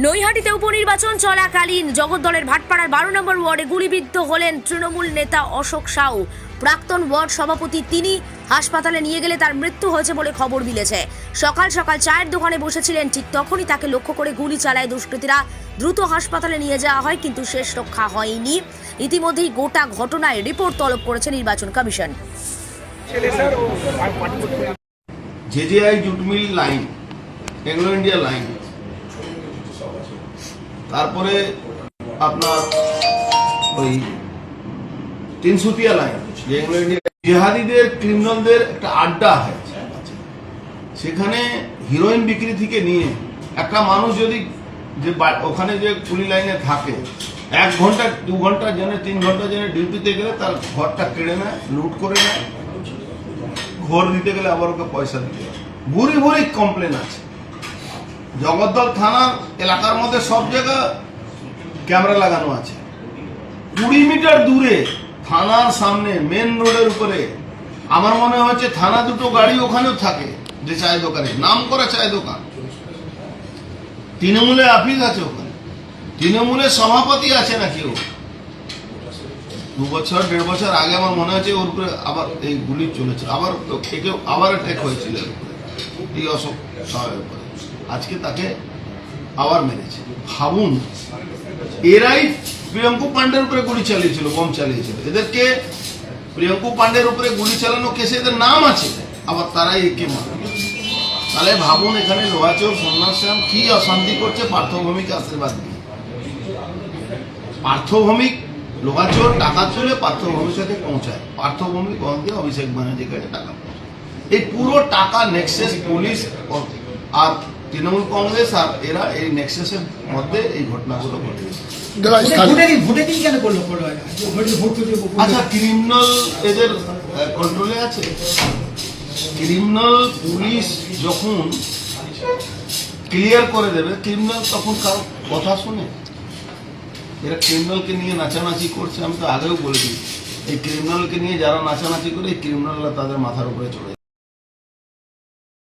নৈহাটিতে উপনির্বাচন চলাকালীন জগদ্দলের ভাটপাড়ার 12 নম্বর ওয়ার্ডে গুলিবিদ্ধ হলেন তৃণমূল নেতা অশোক সাউ। প্রাক্তন ওয়ার্ড সভাপতি তিনি হাসপাতালে নিয়ে গেলে তার মৃত্যু হয়েছে বলে খবর মিলেছে। সকাল সকাল চায়ের দোকানে বসেছিলেন, ঠিক তখনই তাকে লক্ষ্য করে গুলি চালায় দুষ্কৃতীরা। দ্রুত হাসপাতালে নিয়ে যাওয়া হয়, কিন্তু শেষ রক্ষা হয়নি। ইতিমধ্যেই গোটা ঘটনায় রিপোর্ট তলব করেছে নির্বাচন commission. JJI jute mill line, agro India line, তারপরে আপনার ওই তিনসুতিয়া লাইন, যে এগ্রো ইন্ডিয়া জেহাদিদের ক্রিমিনালদের একটা আড্ডা হয়েছে। সেখানে হিরোইন বিক্রি থেকে নিয়ে একটা মানুষ যদি যে ওখানে যে পুলি লাইনে থাকে 1 ঘন্টা 2 ঘন্টার জন্য 3 ঘন্টার জন্য ডিউটিতে গেলে তার ঘরটা কেড়ে নেয়, লুট করে নেয়। ঘর দিতে গেলে আবার ওকে পয়সা দিতে হয়। ভুরি ভুরি কমপ্লেন আছে। জগদ্দল থানার এলাকার মধ্যে সব জায়গা ক্যামেরা লাগানো আছে। 20 মিটার দূরে থানার সামনে মেন রোডের উপরে আমার মনে হচ্ছে থানা দুটো গাড়ি ওখানেও থাকে, যে চায়ের দোকানে, নাম করা চায়ের দোকান। তৃণমূলের অফিস আছে ওখানে, তৃণমূলের সভাপতি আছে নাকি ও। 2 বছর 1.5 বছর আগে আমার মনে হচ্ছে ওর উপরে আবার এই গুলি চলেছে, আবার অ্যাটাক হয়েছিল এই অশোক সাহের উপরে। আজকে তাকে আবার মেরেছে। ভাবুন, এরাই প্রিয়ঙ্কু পান্ডের উপরে গুলি চালিয়েছিল, বম চালিয়েছিল। এদেরকে প্রিয়ঙ্কু পান্ডের উপরে গুলি চালানো কেসে এদের নাম আছে, আবার তারাই একে মারে। তাহলে ভাবুন এখানে লোহাচোর সন্ন্যাসরাম কি অশান্তি করছে পার্থভৌমিককে আশীর্বাদ দিয়ে। পার্থভৌমিক লোহাচোর টাকা তুলে পার্থভৌমির সাথে পৌঁছায়, পার্থভৌমিক দিয়ে অভিষেক ব্যানার্জির কাছে টাকা পৌঁছায়। এই পুরো টাকা নেক্সাস পুলিশ আর তৃণমূল কংগ্রেস আর এরা এই নেক্সাসের মধ্যে এই ঘটনাগুলো ঘটেছে। আচ্ছা, ক্রিমিনাল এদের কন্ট্রোলে আছে। ক্রিমিনাল পুলিশ যখন ক্লিয়ার করে দেবে, ক্রিমিনাল তখন কারো কথা শুনে। এরা ক্রিমিনালকে নিয়ে নাচানাচি করছে। আমি তো আগেও বলেছি, এই ক্রিমিনালকে নিয়ে যারা নাচানাচি করে, এই ক্রিমিনালরা তাদের মাথার উপরে চড়ে।